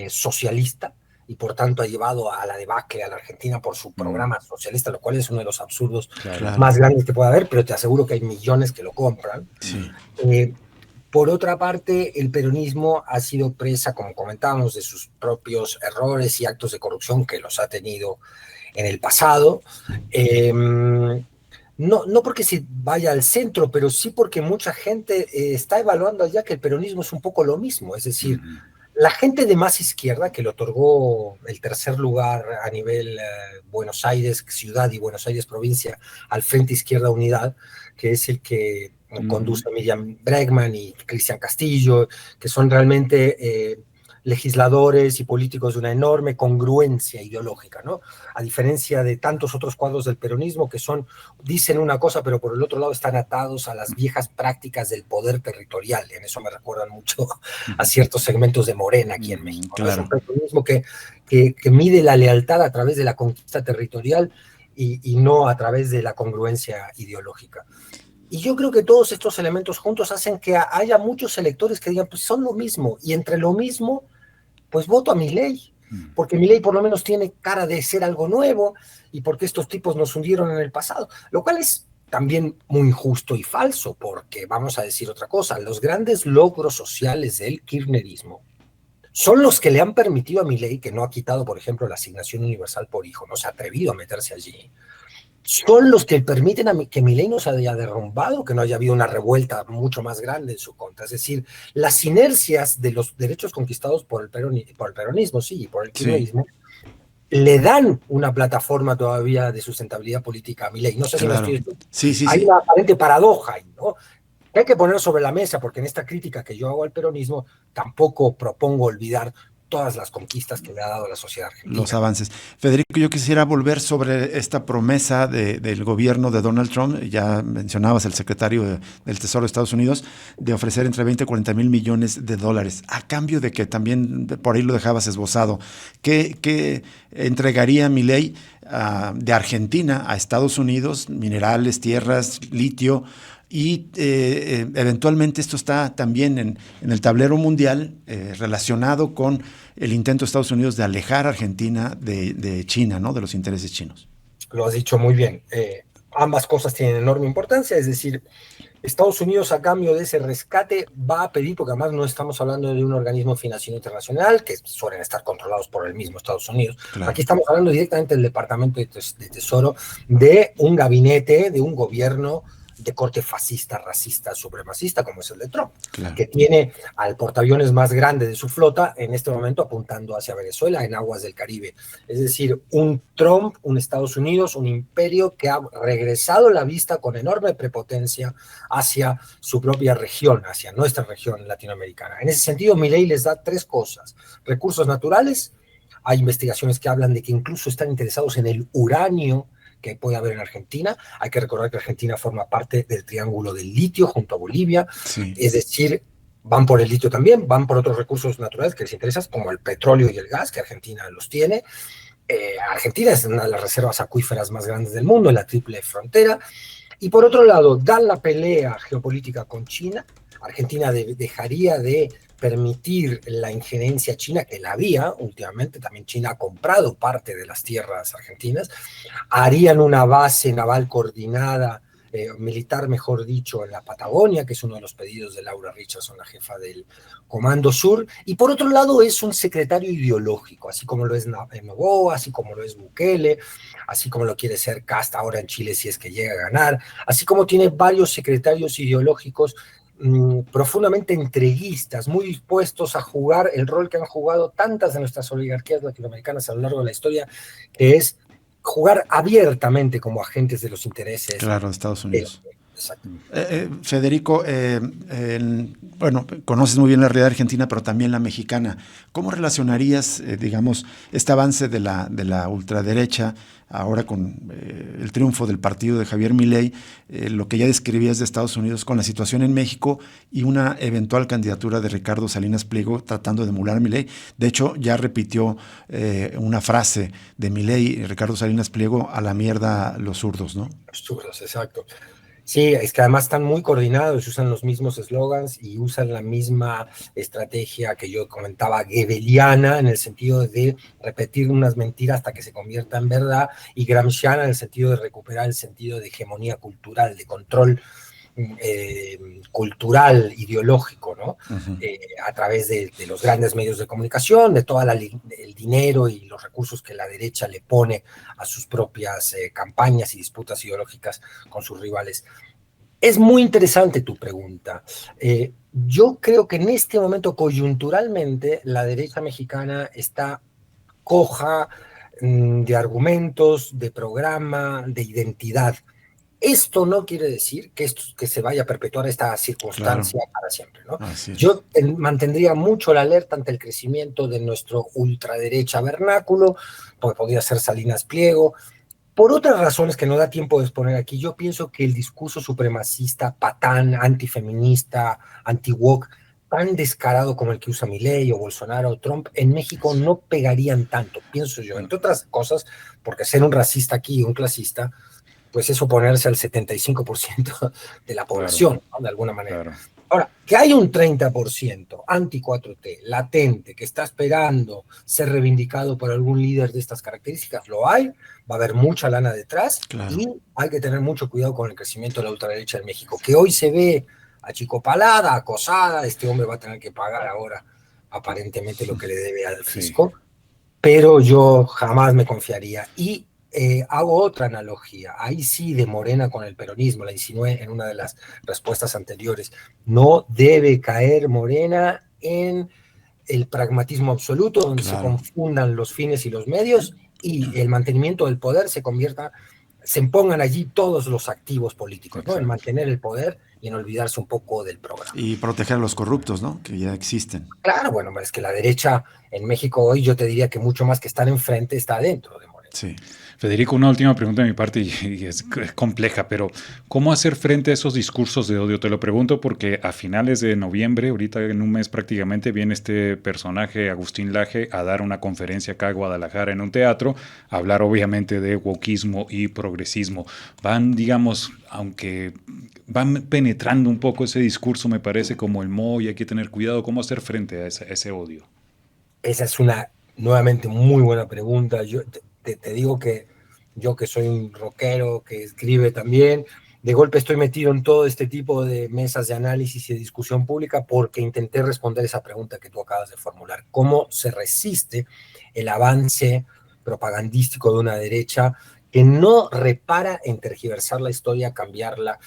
socialista y por tanto ha llevado a la debacle a la Argentina por su programa socialista, lo cual es uno de los absurdos más grandes que puede haber, pero te aseguro que hay millones que lo compran. Sí. Por otra parte, el peronismo ha sido presa, como comentábamos, de sus propios errores y actos de corrupción que los ha tenido en el pasado. No porque se vaya al centro, pero sí porque mucha gente está evaluando ya que el peronismo es un poco lo mismo. Es decir, la gente de más izquierda, que le otorgó el tercer lugar a nivel Buenos Aires ciudad y Buenos Aires provincia al Frente Izquierda Unidad, que es el que conduce Miriam Bregman y Cristian Castillo, que son realmente legisladores y políticos de una enorme congruencia ideológica, ¿no? A diferencia de tantos otros cuadros del peronismo que dicen una cosa, pero por el otro lado están atados a las viejas prácticas del poder territorial. En eso me recuerdan mucho a ciertos segmentos de Morena aquí en México. ¿No? Claro. Es un peronismo que mide la lealtad a través de la conquista territorial y no a través de la congruencia ideológica. Y yo creo que todos estos elementos juntos hacen que haya muchos electores que digan, pues son lo mismo, y entre lo mismo, pues voto a Milei, porque Milei por lo menos tiene cara de ser algo nuevo, y porque estos tipos nos hundieron en el pasado, lo cual es también muy injusto y falso, porque vamos a decir otra cosa, los grandes logros sociales del kirchnerismo son los que le han permitido a Milei, que no ha quitado, por ejemplo, la asignación universal por hijo, no se ha atrevido a meterse allí, son los que permiten que Milei no se haya derrumbado, que no haya habido una revuelta mucho más grande en su contra. Es decir, las inercias de los derechos conquistados por el peronismo, sí, y por el kirchnerismo, le dan una plataforma todavía de sustentabilidad política a Milei. No sé si me estoy diciendo. Hay una aparente paradoja ahí, ¿no? Que hay que poner sobre la mesa, porque en esta crítica que yo hago al peronismo, tampoco propongo olvidar todas las conquistas que le ha dado a la sociedad argentina. Los avances. Federico, yo quisiera volver sobre esta promesa del gobierno de Donald Trump, ya mencionabas el secretario del Tesoro de Estados Unidos, de ofrecer entre 20 y 40 mil millones de dólares, a cambio de que también por ahí lo dejabas esbozado. ¿Qué entregaría Milei de Argentina a Estados Unidos? Minerales, tierras, litio. Y eventualmente esto está también en el tablero mundial relacionado con el intento de Estados Unidos de alejar a Argentina de China, ¿no? De los intereses chinos. Lo has dicho muy bien. Ambas cosas tienen enorme importancia, es decir, Estados Unidos a cambio de ese rescate va a pedir, porque además no estamos hablando de un organismo financiero internacional, que suelen estar controlados por el mismo Estados Unidos. Claro. Aquí estamos hablando directamente del Departamento de Tesoro, de un gabinete, de un gobierno de corte fascista, racista, supremacista, como es el de Trump, claro, que tiene al portaaviones más grande de su flota en este momento apuntando hacia Venezuela en aguas del Caribe. Es decir, un Trump, un Estados Unidos, un imperio que ha regresado la vista con enorme prepotencia hacia su propia región, hacia nuestra región latinoamericana. En ese sentido, Milei les da tres cosas: recursos naturales. Hay investigaciones que hablan de que incluso están interesados en el uranio que puede haber en Argentina. Hay que recordar que Argentina forma parte del triángulo del litio junto a Bolivia. Sí. Es decir, van por el litio también, van por otros recursos naturales que les interesan, como el petróleo y el gas, que Argentina los tiene. Argentina es una de las reservas acuíferas más grandes del mundo, en la triple frontera. Y por otro lado, dan la pelea geopolítica con China. Argentina dejaría de permitir la injerencia china, que la había últimamente, también China ha comprado parte de las tierras argentinas, harían una base naval coordinada, militar mejor dicho, en la Patagonia, que es uno de los pedidos de Laura Richardson, la jefa del Comando Sur, y por otro lado es un secretario ideológico, así como lo es Noboa, así como lo es Bukele, así como lo quiere ser Kast ahora en Chile si es que llega a ganar, así como tiene varios secretarios ideológicos profundamente entreguistas, muy dispuestos a jugar el rol que han jugado tantas de nuestras oligarquías latinoamericanas a lo largo de la historia, que es jugar abiertamente como agentes de los intereses, claro, de Estados Unidos, exacto. Federico, bueno, conoces muy bien la realidad argentina, pero también la mexicana. ¿Cómo relacionarías, digamos, este avance de la ultraderecha ahora con el triunfo del partido de Javier Milei, lo que ya describías de Estados Unidos con la situación en México y una eventual candidatura de Ricardo Salinas Pliego tratando de emular a Milei? De hecho, ya repitió una frase de Milei, Ricardo Salinas Pliego: a la mierda los zurdos, ¿no? Los zurdos, exacto. Sí, es que además están muy coordinados, usan los mismos eslogans y usan la misma estrategia que yo comentaba, goebbeliana, en el sentido de repetir unas mentiras hasta que se convierta en verdad, y gramsciana en el sentido de recuperar el sentido de hegemonía cultural, de control cultural, ideológico, ¿no? A través de los grandes medios de comunicación, de todo el dinero y los recursos que la derecha le pone a sus propias campañas y disputas ideológicas con sus rivales. Es muy interesante tu pregunta. Yo creo que en este momento, coyunturalmente, la derecha mexicana está coja de argumentos, de programa, de identidad. Esto no quiere decir que se vaya a perpetuar esta circunstancia para siempre, ¿no? Yo mantendría mucho la alerta ante el crecimiento de nuestro ultraderecha vernáculo, porque podría ser Salinas Pliego. Por otras razones que no da tiempo de exponer aquí, yo pienso que el discurso supremacista, patán, antifeminista, anti-woke, tan descarado como el que usa Milei o Bolsonaro o Trump, en México no pegarían tanto, pienso yo. Entre otras cosas, porque ser un racista aquí y un clasista, pues es oponerse al 75% de la población, ¿no? De alguna manera. Claro. Ahora, que hay un 30% anti-4T, latente, que está esperando ser reivindicado por algún líder de estas características, lo hay, va a haber mucha lana detrás, claro. Y hay que tener mucho cuidado con el crecimiento de la ultraderecha en México, que hoy se ve achicopalada, acosada, este hombre va a tener que pagar ahora aparentemente lo que le debe al fisco, sí. Pero yo jamás me confiaría. Y hago otra analogía, ahí sí de Morena con el peronismo, la insinué en una de las respuestas anteriores. No debe caer Morena en el pragmatismo absoluto, donde claro. Se confundan los fines y los medios y el mantenimiento del poder se impongan allí todos los activos políticos, ¿no? En mantener el poder y en olvidarse un poco del programa. Y proteger a los corruptos, ¿no? Que ya existen. Claro, bueno, es que la derecha en México hoy, yo te diría que mucho más que estar enfrente está adentro de Morena. Sí. Federico, una última pregunta de mi parte y es compleja, pero ¿cómo hacer frente a esos discursos de odio? Te lo pregunto porque a finales de noviembre, ahorita en un mes prácticamente, viene este personaje, Agustín Laje, a dar una conferencia acá en Guadalajara en un teatro, a hablar obviamente de wokismo y progresismo. Van, digamos, aunque van penetrando un poco ese discurso, me parece, como el moho, y hay que tener cuidado. ¿Cómo hacer frente a ese odio? Esa es una, nuevamente, muy buena pregunta. Yo te digo que yo, que soy un rockero, que escribe también, de golpe estoy metido en todo este tipo de mesas de análisis y de discusión pública porque intenté responder esa pregunta que tú acabas de formular. ¿Cómo se resiste el avance propagandístico de una derecha que no repara en tergiversar la historia, cambiarla?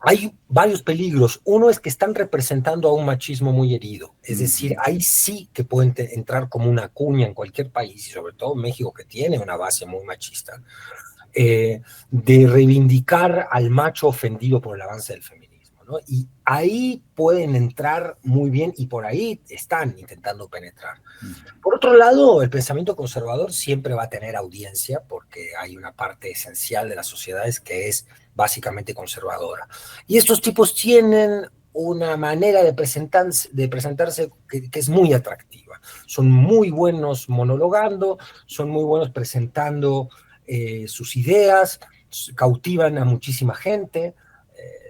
Hay varios peligros. Uno es que están representando a un machismo muy herido. Es decir, ahí sí que pueden entrar como una cuña en cualquier país, y sobre todo México, que tiene una base muy machista, de reivindicar al macho ofendido por el avance del feminismo, ¿no? Y ahí pueden entrar muy bien y por ahí están intentando penetrar. Por otro lado, el pensamiento conservador siempre va a tener audiencia porque hay una parte esencial de las sociedades que es básicamente conservadora. Y estos tipos tienen una manera de presentarse que es muy atractiva. Son muy buenos monologando, son muy buenos presentando sus ideas, cautivan a muchísima gente.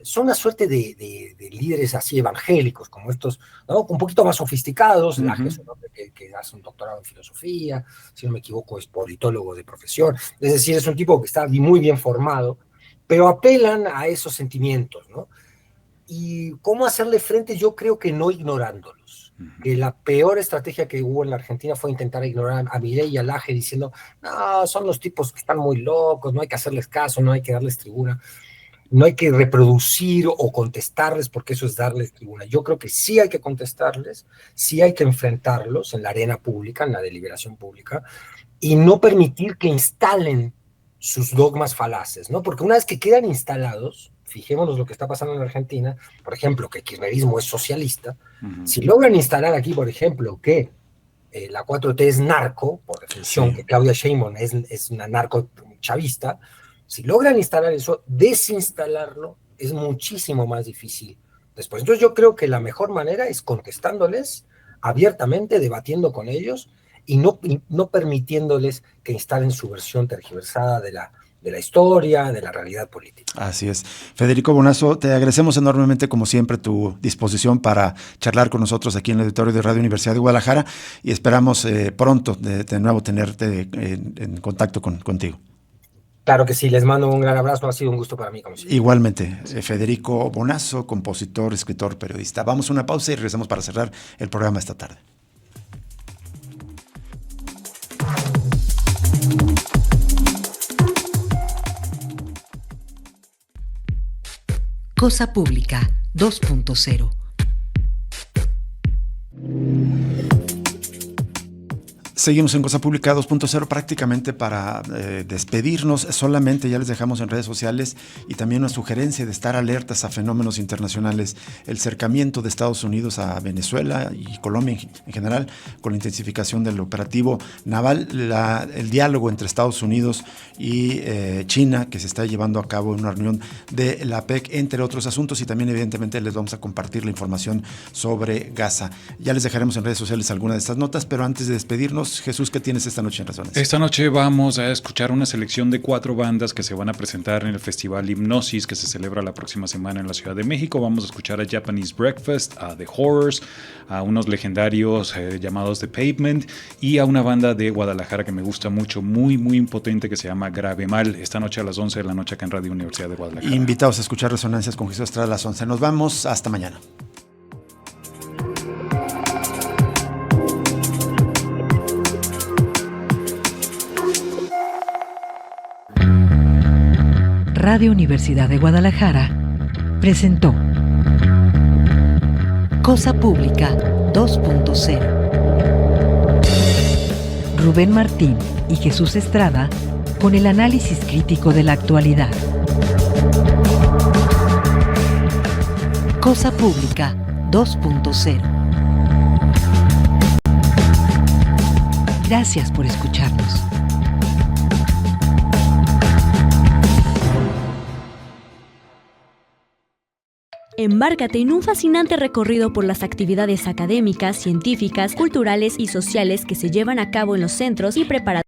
Son una suerte de líderes así evangélicos, como estos, ¿no? Un poquito más sofisticados. Uh-huh. Laje es un hombre que hace un doctorado en filosofía, si no me equivoco es politólogo de profesión. Es decir, es un tipo que está muy bien formado, pero apelan a esos sentimientos, ¿no? Y cómo hacerle frente, yo creo que no ignorándolos. Que la peor estrategia que hubo en la Argentina fue intentar ignorar a Milei y a Laje diciendo, no, son los tipos que están muy locos, no hay que hacerles caso, no hay que darles tribuna, no hay que reproducir o contestarles porque eso es darles tribuna. Yo creo que sí hay que contestarles, sí hay que enfrentarlos en la arena pública, en la deliberación pública, y no permitir que instalen sus dogmas falaces, ¿no? Porque una vez que quedan instalados, fijémonos lo que está pasando en Argentina, por ejemplo, que el kirchnerismo es socialista, si logran instalar aquí, por ejemplo, que la 4T es narco, por definición, que Claudia Sheinbaum es una narco chavista, si logran instalar eso, desinstalarlo es muchísimo más difícil después. Entonces yo creo que la mejor manera es contestándoles abiertamente, debatiendo con ellos y no permitiéndoles que instalen su versión tergiversada de la historia, de la realidad política. Así es. Federico Bonazo, te agradecemos enormemente, como siempre, tu disposición para charlar con nosotros aquí en el auditorio de Radio Universidad de Guadalajara y esperamos pronto de nuevo tenerte en contacto contigo. Claro que sí, les mando un gran abrazo, ha sido un gusto para mí. Como siempre. Igualmente, Federico Bonazo, compositor, escritor, periodista. Vamos a una pausa y regresamos para cerrar el programa esta tarde. Cosa Pública 2.0. Seguimos en Cosa Pública 2.0 prácticamente para despedirnos. Solamente ya les dejamos en redes sociales y también una sugerencia de estar alertas a fenómenos internacionales. El cercamiento de Estados Unidos a Venezuela y Colombia en general, con la intensificación del operativo naval, el diálogo entre Estados Unidos y China, que se está llevando a cabo en una reunión de la APEC, entre otros asuntos, y también evidentemente les vamos a compartir la información sobre Gaza. Ya les dejaremos en redes sociales alguna de estas notas, pero antes de despedirnos, Jesús, ¿qué tienes esta noche en Razones? Esta noche vamos a escuchar una selección de 4 bandas que se van a presentar en el Festival Hipnosis, que se celebra la próxima semana en la Ciudad de México. Vamos a escuchar a Japanese Breakfast, a The Horrors, a unos legendarios llamados The Pavement y a una banda de Guadalajara que me gusta mucho, muy, muy impotente, que se llama Grave Mal. Esta noche a las 11 de la noche acá en Radio Universidad de Guadalajara. Invitados a escuchar Resonancias con Jesús Estrada a las 11. Nos vamos, hasta mañana. Radio Universidad de Guadalajara presentó Cosa Pública 2.0. Rubén Martín y Jesús Estrada con el análisis crítico de la actualidad. Cosa Pública 2.0. Gracias por escucharnos. Embárcate en un fascinante recorrido por las actividades académicas, científicas, culturales y sociales que se llevan a cabo en los centros y preparatorios